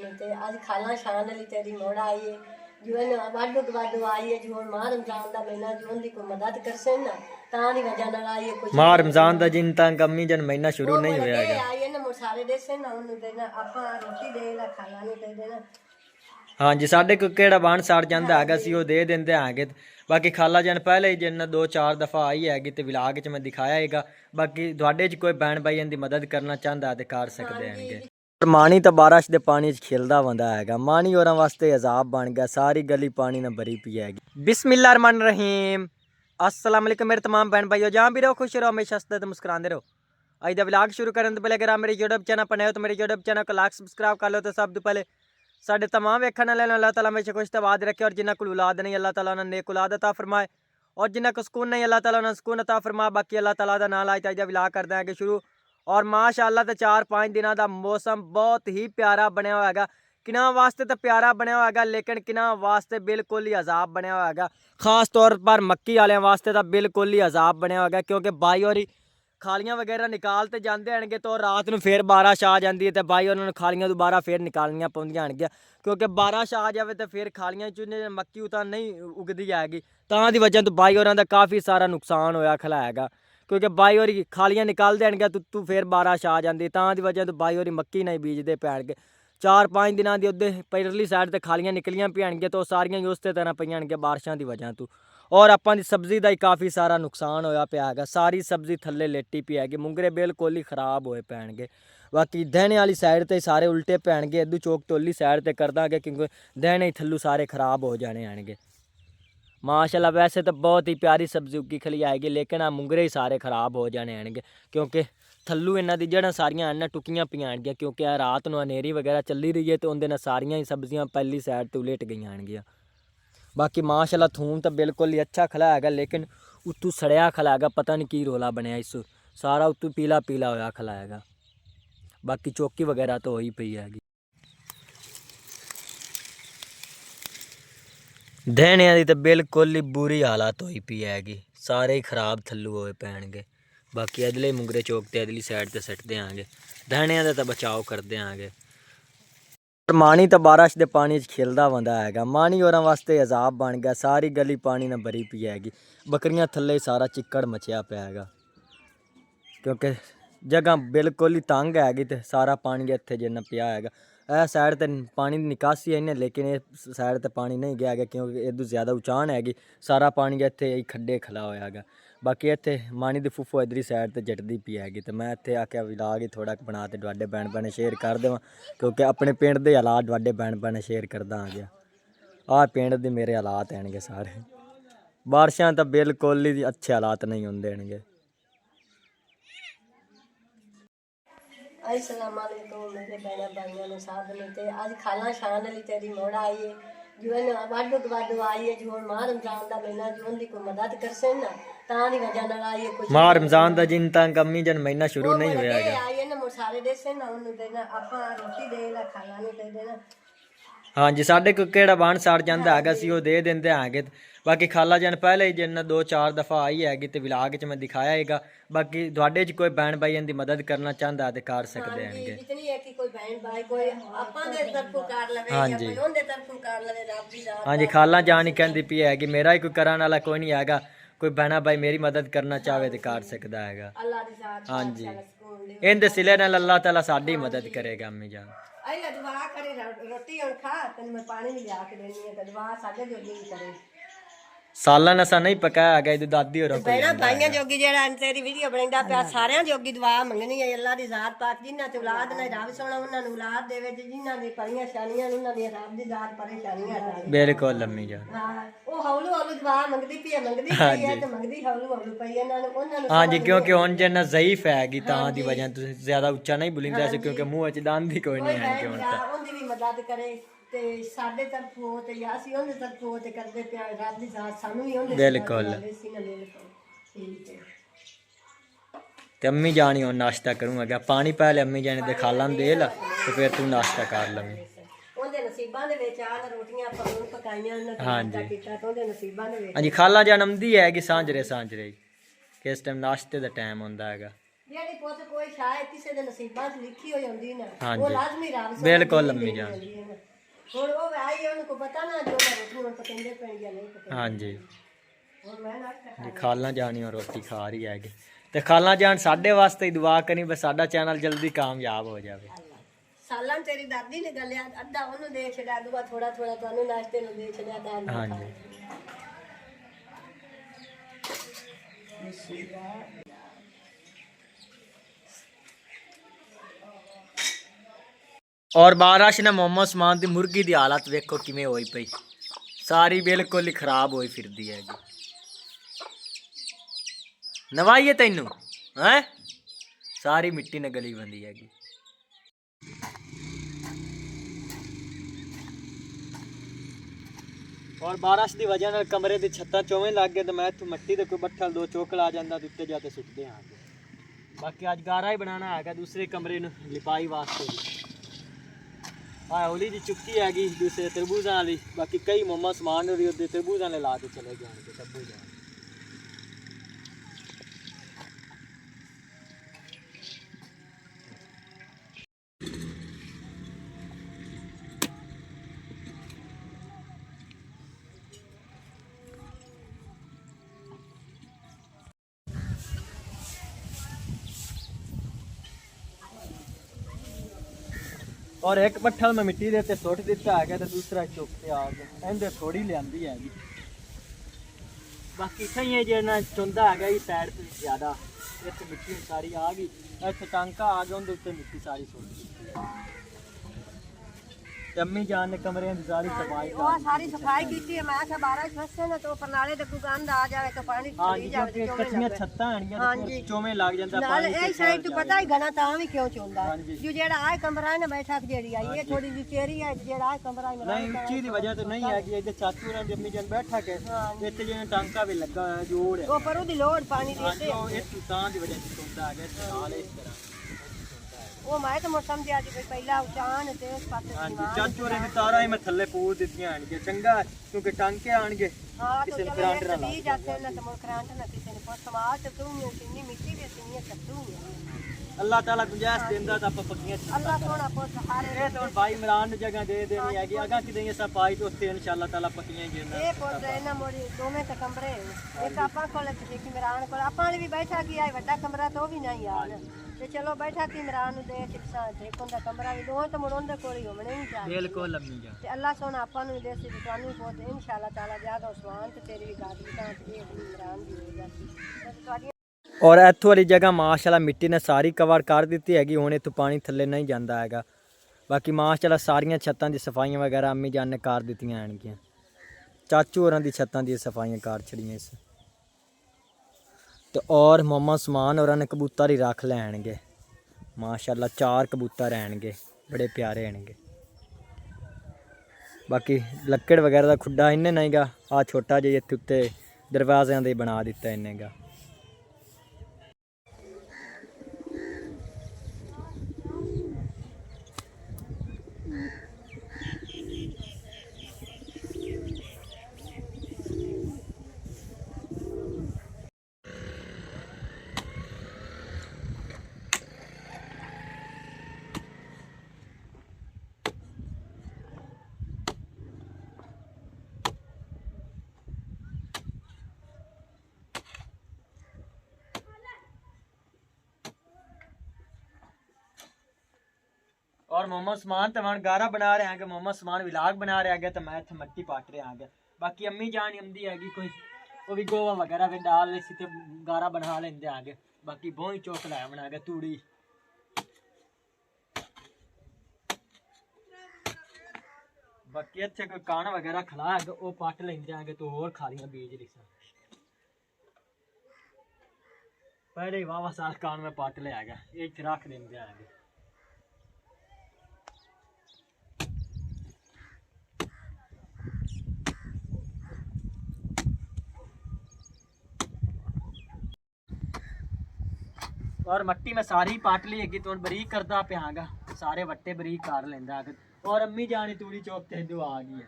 नहीं ते आज खाला शान वाली तेरी मोड़ आई है जीवन वाडो के वाडो आई है जो मां रमजान दा महीना जो दी को मदद करसे ना तां दी वजह नाल आई है कुछ मां रमजान दा जिन तक अम्मी जन महीना शुरू नहीं होया है आई है ना मो सारे देसे ना उन्हें देना आपा रोटी दे ला खाला नहीं दे देना। हाँ जी साढ़े को केड़ा बाण सड़ जाता है सी दे देंगे हैगे। बाकी खाला जन पहले ही जिन 2-4 दफ़ा आई हैगी तो विलाग च मैं दिखाया हैगा। बाकी तुहाडे च कोई भैन भाई इनकी मदद करना चाहता है तो कर सकते हैं। मानी तो बारिश के पानी च खिलदा वंदा हैगा। मानी होरां वास्ते अजाब बन गया, सारी गली पानी ने भरी पई हैगी। बिस्मिल्लाहिर्रहमानिर्रहीम। अस्सलाम वालेकुम मेरे तमाम भैन भाइयों, जहाँ भी रहो खुश रहो, हमेशा हंसते तो मुस्कुराते रहो। अज का विलाग शुरू करने तो पहले अगर आप मेरे यूट्यूब चैनल पर नए हो तो मेरे यूट्यूब चैनल को लाइक सबसक्राइब कर लो। तो सब तो पहले साढ़े तमाम वेखण वाले अल्लाह ताला हमेशा खुश तबाद रखे और जिन्होंने को औलाद नहीं अल्लाह ताला उन्होंने नेक औलाद अता फरमाए और जिन्होंने को सुकून नहीं अल्लाह ताला उन्होंने सुकून अता फरमाए। बाकी अल्लाह ताला का नाम लाए अज विलाग करते हैं शुरू। और माशाअल्लाह तो 4-5 दिनों का मौसम बहुत ही प्यारा बनया हुआ है। किना वास्ते तो प्यारा बनया हुआ है लेकिन किना वास्ते बिल्कुल ही अजाब बनया हुआ है। खास तौर पर मक्की वाले वास्ते तो बिल्कुल ही अजाब बनया हुआ है क्योंकि बाई और खालियां वगैरह निकाल तो जाते हैं तो रात में फिर बारिश आ जाती है तो बाई उन्होंने खालियां दोबारा फिर निकालनियाँ पौंदियां हैं क्योंकि बारिश आ जाए तो फिर खालियां चूने मक्की उतां नहीं उगती हैगी। तां दी वजह तो बाई होरां दा काफ़ी सारा नुकसान होया खला हैगा क्योंकि बाई होरी खालियां निकाल देंगे तो फिर बारिश आ जाती। तां दी वजह तो बाई होरी मक्की नहीं बीजते पैणगे। 4-5 दिनों की उधर परली साइड तो खालियां निकलियां पैणगे तो सारियां ही उस तरह पैणगे बारिशों की वजह तो। और आपां दी सब्जी का ही काफ़ी सारा नुकसान होया पिया है। सारी सब्जी थल्ले लेटी पई है, मुंगरे बिल्कुल ही खराब होए पैणगे। बाकी दहने वाली साइड तो सारे उल्टे पैणगे, इधू चौक तोली साइड तो कर देंगे क्योंकि दहने ही थल्लू सारे खराब हो जाने आएंगे। माशाल्लाह वैसे तो बहुत ही प्यारी सब्जी उगी खली आएगी लेकिन आ मुंगरे ही सारे खराब हो जाने आएंगे क्योंकि थल्लू इन्हों की जड़ा सारियां इन्ना टुकियां पियाणगियां क्योंकि रात को हनेरी वगैरह चली रही है तो उनके सारियां ही सब्जियां पहली साइड तो उलट गई आएंगियां। बाकी माशाल्लाह थूम तो बिल्कुल ही अच्छा खला है लेकिन उत्तू सड़िया खला है, पता नहीं की रोला बनया इस सारा उत्तू पीला पीला होया खला है। बाकी चौकी वगैरह तो हो ही पई हैगी। दहने की तो बिल्कुल ही बुरी हालत होई पई हैगी, सारे ही खराब थल्लू होए पैणगे। बाकी अदले मुंगरे चौक ते अदली साइड ते सट देंगे, दहने का तो बचाव कर देंगे। मानी तो बारिश के पानी च खिलदा वंदा हैगा। मानी होरां वास्ते अजाब बन गया, सारी गली पानी ने भरी पई हैगी। बकरियां थल्ले सारा चिक्कड़ मचिया पिया हैगा क्योंकि जगह बिल्कुल ही तंग हैगी तो सारा पानी इत्थे जिन्ना पिया हैगा। यह साइड ते पानी की निकासी है लेकिन इस साइड ते पानी नहीं गया है क्योंकि इधर ज़्यादा उचान हैगी, सारा पानी इत्थे खड्डे खला होया हैगा। बाकी इत्थे मानी दी फुफो इधरी साइड ते जटदी पई हैगी तो मैं इत्थे आख्या विलाग ही थोड़ा बना ते तुहाडे भैन भैन शेयर कर देवां क्योंकि अपने पिंड दे हालात तुहाडे भैन भैन शेयर करदा आ गया। आ पिंड दे मेरे हालात हैनगे सारे, बारिशां तो बिल्कुल ही अच्छे हालात नहीं होंदे हैनगे। अस्सलाम वालेकुम मेरे बहना भाइयों ने साथ में ते आज खाला शान वाली तेरी मोड़ आई है जीवन वाडो के वाडो आई है जो मां रमजान दा महीना जो दी को मदद करसे ना तां दी वजह नाल आई है कुछ मां रमजान दा जिन तक अम्मी जन महीना शुरू नहीं होया है आई है ना मो सारे देसे ना उन्हें देना आपा रोटी दे ला खाला नहीं दे देना। हाँ जी साढ़े को केड़ा बाण सड़ जाता है सी दे देंगे हैगे। बाकी खाला जन पहले ही जिन 2-4 दफ़ा आई हैगी तो विलाग च मैं दिखाया हैगा। बाकी तुहाडे च कोई भैन भाई इनकी मदद करना चाहता है तो कर सकते हैं। हाँ जी हाँ जी खाला जान ही कहती पी है कि मेरा ही कोई करने वाला कोई नहीं हैगा, कोई बहना भाई मेरी मदद करना चाहे तो कर सकता है। हाँ जी इन सिले नाल अल्लाह ताला साडी मदद करेगा। अम्मी जान दुआ करे रोटी और खा तेन मैं पानी भी लिया के देनी है तो दुआ साडे जोगी भी करे। सालन असा नहीं पकाया है इधर दादी और भैना भाइयों जोगी जेड़ा तेरी वीडियो बनांदा पिया सारियां जोगी दुआ मंगनी है अल्लाह दी जात पाक जिन्हां ते औलाद नहीं रब सोना उन्हां नु औलाद देवे जिन्हां दी परियां शानियां उन्हां दी रब दी जात परेशानियां हटावे। बिल्कुल अम्मी जान हां ओ हौलू हौलू दुआ मंगदी पई है ते मंगदी हौलू हौलू पई है उन्हां नु। हाँ जी क्योंकि हुण जिन्ना ज़ईफ हैगी तां दी वजह तुसीं ज़्यादा उच्चा नहीं बोलिंदे ऐसे क्योंकि मुंह च दंद ही कोई नहीं है हुण तक उनदी भी मदद करे ते साडे तरफ हो ते या सी उनदे तरफ हो ते करदे पिया रब दी जात सानू भी उनदे बिल्कुल। ठीक है ते अम्मी जानी और नाश्ता करूँगा पानी पहले अम्मी जाने दे खाला दे ला तो फिर तू नाश्ता कर लवी। हाँ जी हाँ जी खाला जान आमदी है कि सांझरे सांझरे किस टाइम नाश्ते का टाइम होंदा हैगा। हाँ जी बिल्कुल अम्मी जान ਹੁਣ ਉਹ ਆਈ ਉਹਨੂੰ ਕੋ ਪਤਾ ਨਾ ਜੋ ਰੋਟੀ ਹੁਣ ਪਤੰਦੇ ਪੈਣ ਜਾਂ ਨਹੀਂ ਪਤੰਦੇ। ਹਾਂਜੀ ਹੁਣ ਮੈਂ ਨਾਸ਼ਤਾ ਜੀ ਖਾਲਾਂ ਜਾਣੀ ਔਰ ਰੋਟੀ ਖਾ ਰਹੀ ਹੈਗੇ ਤੇ ਖਾਲਾਂ ਜਾਣ ਸਾਡੇ ਵਾਸਤੇ ਹੀ ਦੁਆ ਕਰੀ ਬਸ ਸਾਡਾ ਚੈਨਲ ਜਲਦੀ ਕਾਮਯਾਬ ਹੋ ਜਾਵੇ। ਸਾਲਾਂ ਤੇਰੀ ਦਾਦੀ ਨੇ ਗੱਲਿਆ ਅੱਧਾ ਉਹਨੂੰ ਦੇ ਛੱਡਿਆ ਦੂਆ ਥੋੜਾ ਥੋੜਾ ਤੁਹਾਨੂੰ ਨਾਸ਼ਤੇ ਨੂੰ ਦੇ ਛੱਡਿਆ ਤਾਂ ਹਾਂਜੀ ਔਰ ਬਾਰਿਸ਼ ਨੇ ਮੁਹੰਮਦ ਉਸਮਾਨ ਦੀ ਮੁਰਗੀ ਦੀ ਹਾਲਤ ਵੇਖੋ ਕਿਵੇਂ ਹੋਈ ਪਈ, ਸਾਰੀ ਬਿਲਕੁਲ ਹੀ ਖਰਾਬ ਹੋਈ ਫਿਰਦੀ ਹੈਗੀ। ਨਵਾਈਏ ਤੈਨੂੰ ਹੈ ਸਾਰੀ ਮਿੱਟੀ ਨਾਲ ਗਲੀ ਬੰਦੀ ਹੈਗੀ। ਔਰ ਬਾਰਿਸ਼ ਦੀ ਵਜ੍ਹਾ ਨਾਲ ਕਮਰੇ ਦੀ ਛੱਤਾਂ ਚੋਵੇਂ ਲੱਗ ਗਏ ਤੇ ਮੈਂ ਇੱਥੋਂ ਮਿੱਟੀ ਦੇ ਕੋਈ ਬੱਠਲ ਦੋ ਚੋਕਲ ਆ ਜਾਂਦਾ ਤੇ ਉੱਤੇ ਜਾ ਕੇ ਸੁੱਟਦੇ ਹਾਂ। ਬਾਕੀ ਅੱਜ ਗਾਰਾ ਹੀ ਬਣਾਉਣਾ ਹੈਗਾ ਦੂਸਰੇ ਕਮਰੇ ਨੂੰ ਲਿਪਾਈ ਵਾਸਤੇ ਵੀ। ਆ ਹੌਲੀ ਜੀ ਚੁੱਕੀ ਹੈਗੀ ਦੂਸਰੇ ਤਰਬੂਜ਼ਾਂ ਵਾਲੀ। ਬਾਕੀ ਕਈ ਮੁਹੰਮਦ ਉਸਮਾਨ ਵੀ ਉਹਦੇ ਤਰਬੂਜ਼ਾਂ ਨੇ ਲਾ ਕੇ ਚਲੇ ਜਾਣਗੇ ਸਭੂ ਜਾਣ। और एक पट्ठल में मिट्टी देते सुट दिता है तो दूसरा चुक के आ गया इंदे थोड़ी लियांदी हैगी। बाकी इतना ही है जो चुंदा है पैर पे ज़्यादा इतने मिट्टी सारी आ गई इतने टांका आ गया उनके उत्ते मिट्टी सारी सुट दी। अम्मी जान ने कमरे की सारी सफाई ਉਹ ਸਾਰੀ ਸਫਾਈ ਕੀਤੀ ਹੈ। ਮੈਂ ਕਿਹਾ ਬਾਰਿਸ਼ ਵਸੇ ਨਾ तो परनाले ਤੇ ਕੋਈ ਗੰਦ ਆ ਜਾਵੇ तो पानी हाँ ਚਲੀ जी ਜਾਵੇ क्योंकि ਚੋਵੇਂ कच्चियां ਲੱਗੇ। छत्तां हणियां ਹਾਂਜੀ। चोवें लग जांदा ਨਾਲ पानी ਇਹ ਸਾਈਡ ਤੋਂ ਪਤਾ ਹੀ ਗਣਾ ਤਾਂ ਵੀ ਕਿਉਂ ਚੋਂਦਾ ਹਾਂਜੀ। ਜੋ ਜਿਹੜਾ ਆ ਕਮਰਾ ਹੈ ਨਾ ਬੈਠਕ ਜਿਹੜੀ ਆਈ ਇਹ ਥੋੜੀ ਜਿਹੀ ਤੇਰੀ ਹੈ ਜਿਹੜਾ ਆ ਕਮਰਾ ਹੈ नहीं उच्ची की वजह तो नहीं हैगी इधर चाचू और अम्मी जान बैठा के इत्ते जिवें टांका भी लगा होया जोड़ है ਉਹ ਪਰ ਉਹਦੀ ਲੋੜ ਪਾਣੀ ਦੀ हाँ ਇੱਥੇ जी वो इस तां दी वजह से चोंदा है नाल इस तरह ਉਹ ਮੈਂ ਤਾਂ ਮੌਸਮ ਦੀ ਅੱਜ ਪਹਿਲਾਂ ਉਚਾਨ ਤੇ ਇਸ ਪਾਸੇ हाँ जी ਦੀਵਾਨ चाचू और ने तारा ही मैं थल्ले पूर दित्तियां आणगे चंगा क्योंकि टांके आणगे ਹਾਂ ਕਿਸੇ ਤਾਂ ਨੂੰ ਚਲੋ ਕਰੰਟ ਨਾ ਇੱਕ ਵੀ ਜਾਂਦੇ ਨਾ ਤਾਂ ਮੁੜ ਕਰੰਟ ਨਾ ਕਿਸੇ ਨੇ ਪੁੱਛ ਸਮਾਜ ਤੇ ਤੂੰ ਨਹੀਂ ਕਿੰਨੀ ਮਿੱਟੀ ਵੀ ਕਿੰਨੀ ਕੱਟੂ अल्लाह ताला गुंजाइश देंदा ਤਾਂ ਆਪਾਂ ਪੱਕੀਆਂ ਅੱਲਾ ਸੋਹਣਾ ਪੁੱਛ ਹਾਰੇ ਇਹ ਤਾਂ ਭਾਈ ਇਮਰਾਨ ਨੂੰ ਜਗ੍ਹਾ ਦੇ ਦੇਣੀ ਹੈਗੀ ਅਗਾ ਕਿ ਦੇਈਏ ਸਭ ਪਾਈ ਤੇ ਉੱਤੇ ਇਨਸ਼ਾਅੱਲਾ ਤਾਲਾ ਪੱਕੀਆਂ ਗਿਰਨਾ ਇਹ ਪੁੱਛ ਇਹਨਾਂ ਮੋੜੀ ਦੋਵੇਂ ਤਾਂ ਕਮਰੇ ਇੱਕ ਆਪਾਂ ਕੋਲ ਤੇ ਕਿ ਇਮਰਾਨ ਕੋਲ ਆਪਾਂ ਨੇ ਵੀ ਬੈਠਾ ਕੀ ਆਏ ਵੱਡਾ ਕਮਰਾ ਤਾਂ ਉਹ ਵੀ ਨਹੀਂ ਯਾਰ ਤੇ ਚਲੋ ਬੈਠਾ ਕਿ ਇਮਰਾਨ ਨੂੰ ਦੇ ਟਿਕਸਾਂ ਤੇ ਕੋਂਦਾ ਕਮਰਾ ਵੀ ਦੋਵੇਂ ਤਾਂ ਮੁੜੋਂ ਦੇ ਕੋਲ ਹੀ ਹੋਣੇ ਨਹੀਂ ਚਾਹੀਦੇ ਬਿਲਕੁਲ ਲੰਮੀ ਜਾ ਤੇ ਅੱਲਾ ਸੋਹਣਾ ਆਪਾਂ ਨੂੰ ਦੇ ਸੀ ਤੇ ਤੁਹਾਨੂੰ ਵੀ ਬਹੁਤ ਇਨਸ਼ਾਅੱਲਾ ਤਾਲਾ ਜ਼ਿਆਦਾ ਉਸਮਾਨ ਤੇ ਤੇਰੀ ਵੀ ਗਾਦੀ ਤਾਂ ਇਹ ਇਮਰਾਨ ਦੀ ਹੋ ਜਾਂਦੀ ਤੇ ਤੁਹਾਡੀ ਔਰ ਇੱਥੋਂ ਵਾਲੀ ਜਗ੍ਹਾ ਮਾਸ਼ਾਅੱਲਾ ਮਿੱਟੀ ਨੇ ਸਾਰੀ ਕਵਰ ਕਰ ਦਿੱਤੀ ਹੈਗੀ ਹੁਣ ਇੱਥੋਂ ਪਾਣੀ ਥੱਲੇ ਨਹੀਂ ਜਾਂਦਾ ਹੈਗਾ। ਬਾਕੀ ਮਾਸ਼ਾਅੱਲਾ ਸਾਰੀਆਂ ਛੱਤਾਂ ਦੀ ਸਫਾਈਆਂ ਵਗੈਰਾ ਅੰਮੀ ਜਾਨ ਨੇ ਕਰ ਦਿੱਤੀਆਂ ਆਣਗੀਆਂ। ਚਾਚੂ ਹੋਰਾਂ ਦੀ ਛੱਤਾਂ ਦੀ ਸਫਾਈਆਂ ਕਰ ਛੜੀਆਂ ਇਸ ਤੇ ਔਰ ਮੁਹੰਮਦ ਉਸਮਾਨ ਹੋਰਾਂ ਨੇ ਕਬੂਤਰ ਹੀ ਰੱਖ ਲੈਣਗੇ ਮਾਸ਼ਾਅੱਲਾ 4 ਕਬੂਤਰ ਰਹਿਣਗੇ ਬੜੇ ਪਿਆਰੇ ਰਹਿਣਗੇ। ਬਾਕੀ ਲੱਕੜ ਵਗੈਰਾ ਦਾ ਖੁੱਡਾ ਇੰਨੇ ਨਹੀਂਗਾ ਆ ਛੋਟਾ ਜਿਹਾ ਇੱਥੇ ਉੱਤੇ ਦਰਵਾਜ਼ਿਆਂ ਦੇ ਬਣਾ ਦਿੱਤਾ ਇੰਨੇਗਾ। और मोहम्मद उस्मान तो हम गारा बना रहे हैं कि मोहम्मद उस्मान विलाग बना रहे हैं तो मैं इतने मट्टी पाट रहा है। बाकी अम्मी जान आमदी हैगी कोई वो भी गोवा वगैरह भी डाल ले तो गारा बना लेंदे आगे। बाकी बहुत चौक लाया बना के तूड़ी बाकी इतने कोई कान वगैरह खला है वो पट लेंदे आगे तो होर खालियां बीज लिसा पहले ही वाह साल कान में पट लिया गया ये रख देंदे आगे। और मट्टी में सारी पाट ली हैगी तो बरीक करता पियागा सारे वट्टे बरीक कर लेंदा और अम्मी जानी तूड़ी चौक ते दो आ गई है।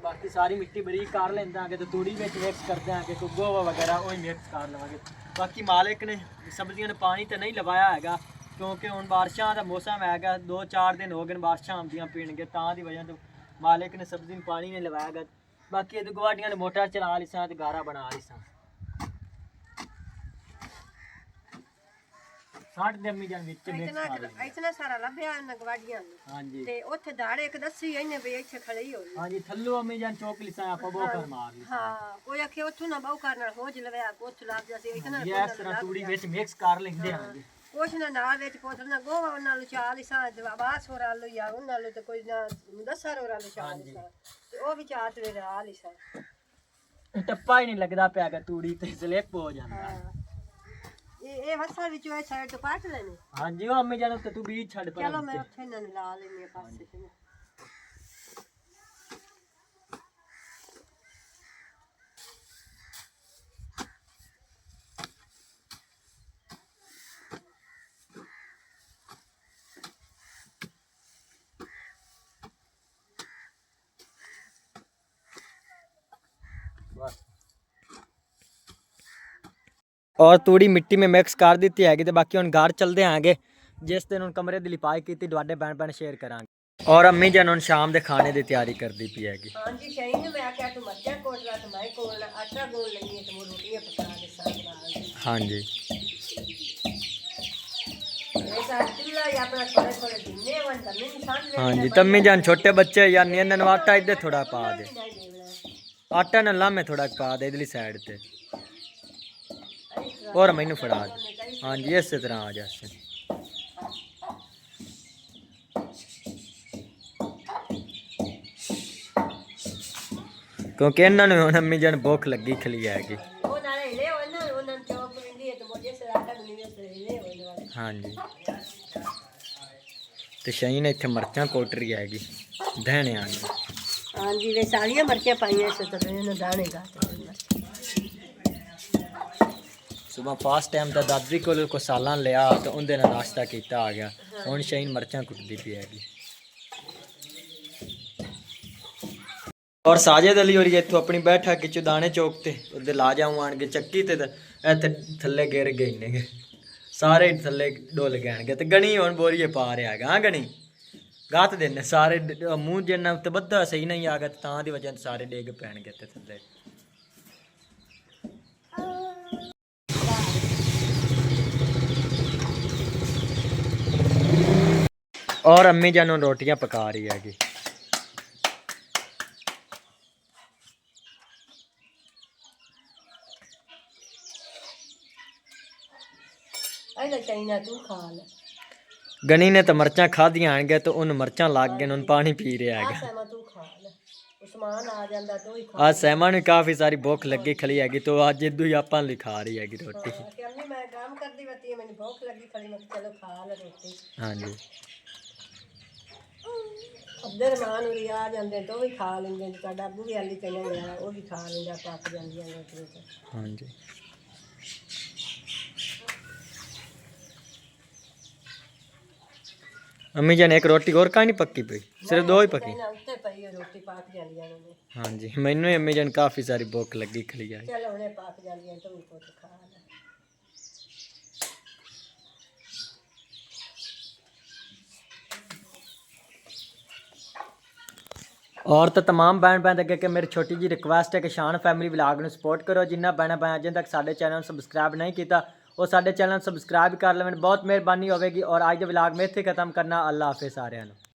बाकी सारी मिट्टी बरीक कर लेंदा तो तूड़ी में मिक्स करते हैं कोई गोवा वगैरह वो मिक्स कर लवांगे। बाकी मालिक ने सब्जियों ने पानी तो नहीं लवाया हैगा ਕਿਉਂਕਿ ਹੁਣ ਬਾਰਿਸ਼ਾਂ ਦਾ ਮੌਸਮ ਹੈਗਾ 2-4 ਦਿਨ ਹੋ ਗਏ ਨੇ ਬਾਰਿਸ਼ਾਂ ਆਉਂਦੀਆਂ ਪੀਣਗੇ ਤਾਂ ਦੀ ਵਜ੍ਹਾ ਤੋਂ ਮਾਲਿਕ ਨੇ ਸਬਜ਼ੀ ਨੂੰ ਪਾਣੀ ਨਹੀਂ ਲਵਾਇਆਗਾ ਬਾਕੀ ਇਹ ਗਵਾਡੀਆਂ ਨੇ ਮੋਟਰ ਚਲਾ ਲਈ ਸਾਂ ਤੇ ਗਾਰਾ ਬਣਾ ਲਈ ਸਾਂ 60 ਦੇ ਅੰਮੀ ਜਾਨ ਵਿੱਚ ਮਿਕਸ ਕਰ ਲਈ ਇਤਨਾ ਸਾਰਾ ਲੱਭਿਆ ਇਹਨਾਂ ਗਵਾਡੀਆਂ ਨੂੰ ਹਾਂਜੀ ਤੇ ਉੱਥੇ ਦਾੜੇ ਇੱਕ ਦੱਸੀ ਇਹਨੇ ਵੀ ਇੱਥੇ ਖੜੀ ਹੋਈ ਹਾਂਜੀ ਥੱਲੋਂ ਅੰਮੀ ਜਾਨ ਚੌਕ ਲਈ ਸਾਂ ਆਪਾਂ ਬੋਕਰ ਮਾਰ ਲਈ ਹਾਂ ਕੋਈ ਆਖੇ ਉੱਥੋਂ ਨਾ ਬਹੁ ਨਾਲ ਹੋ ਜਲਵਿਆ ਉੱਥੇ ਲੱਗ ਜਾ ਸੀ ਇਤਨਾ ਇਸ ਤਰ੍ਹਾਂ ਤੂੜੀ ਵਿੱਚ ਮਿਕਸ ਕਰ ਲੈਂਦੇ ਹਾਂ ਜੀ ਕੁਛ ਨਾ ਨਾਲ ਵਿੱਚ ਪੋਤਨਾ ਗੋਵਾ ਉਹਨਾਂ ਨੂੰ ਚਾਲ ਹੀ ਸਾਂ ਬਾਸ ਹੋਰਾਂ ਲੋ ਜਾਂ ਉਹਨਾਂ ਨੂੰ ਤੇ ਕੋਈ ਨਾ ਦੱਸਰ ਹੋਰਾਂ ਨੂੰ ਚਾਲ ਹੀ ਸਾਂ ਤੇ ਉਹ ਵੀ ਚਾਲ ਤੇ ਰਾਲ ਹੀ ਸਾਂ ਟੱਪਾ ਹੀ ਨਹੀਂ ਲੱਗਦਾ ਪਿਆਗਾ ਤੂੜੀ ਤੇ ਸਲਿੱਪ ਹੋ ਜਾਂਦਾ ਇਹ ਵਸਾ ਵਿੱਚੋਂ ਇਹ ਸਾਈਡ ਤੋਂ ਕੱਟ ਲੈਣੇ ਹਾਂਜੀ ਉਹ ਅੰਮੀ ਜਾਨ ਉੱਤੇ ਤੂੰ ਬੀਜ ਛੱਡ ਪਰ ਚਲੋ ਮੈਂ ਉੱਥੇ ਇਹਨਾਂ ਨੂੰ ਲਾ ਲੈਣੀ ਆ ਪਾਸੇ ਤੇ और तूड़ी मिट्टी में मिक्स कर दी हैगी तो बाकी हम घर चलते आगे जिस दिन हम कमरे की लिपाई की ਤੁਹਾਡੇ भैन भैन शेयर करांगे और अम्मी जन हम शाम के खाने की तैयारी करती पी हैगी हाँ जी सही ने मैं क्या तू मर्चा कोटला तो मैं कोल आटा गोल लेनी तो वो रोटियां पका के साथ बना हाँ जी ऐसा चूल्हा या अपना थोड़े थोड़े दिने वन तब नहीं सांझ हाँ जी तम्मी जान छोटे बच्चे या नियन आटा इधर थोड़ा पा दे आटा न लामे थोड़ा पा दे इधरली साइड ते और मैनू फड़ा दे हाँ जी इस तरह आ जाए क्योंकि इन्होंने हुण अम्मी जन भुख लगी खली हैगी हाँ जी तो शही ने इतने मिर्चा कोट रही हैगी दहने आ हाँ जी वे सारियां मिर्चा पाई दाने का सुबह फास्ट टाइम तो दादी को सालां लिया तो उनके नाश्ता किया आ गया हुण शहीन मिर्चा कुटती पी हैगी और साजिद अली और इतों अपनी बैठा कि चुदाने चौक ते उधर ला जाऊँ आन के चक्की ते इतने थले गिर गए ने सारे थले डुल गए तो गणी हुण बोरीए पा रहा है हाँ गणी गत देने सारे मूँह जिन्ना उत्ते बद्धा सही नहीं आ गया तां दी वजह सारे डिग पैणगे ते थले और अम्मी जान रोटियां पका रही हैगी गनी ने तो मिर्चा खादियां आन गए तो उन मिर्चा लग गए उन पानी पी रहा है आज सहमा ने काफी सारी भुख लगी खली हैगी तो आज इदू ही आप खा रही हैगी रोटी हाँ जी अद्धे रमान उरी आ जाते तो भी खा लेंगे अबू भी आली चले गया वो भी खा लेंगे पक जाती हाँ जी अम्मी जान एक रोटी और कहानी पक्की पई सिर्फ दो ही पकी रोटी पक जाती हाँ जी मैनू अम्मी जान काफ़ी सारी भुख लगी खली है चलो उन्हें पक जाती तो भी कुछ खा और तो तमाम भैन भैन अगे कि मेरी छोटी जी रिक्वेस्ट है कि शान फैमिली व्लॉग में सपोर्ट करो जिन्ना भैन भैन अजें तक साडे चैनल सबसक्राइब नहीं किया वो साडे चैनल सबसक्राइब कर लेवन बहुत मेहरबानी होगी और आज के व्लॉग में इत्थे खत्म करना अल्लाह हाफिज़ सारिआं नूं।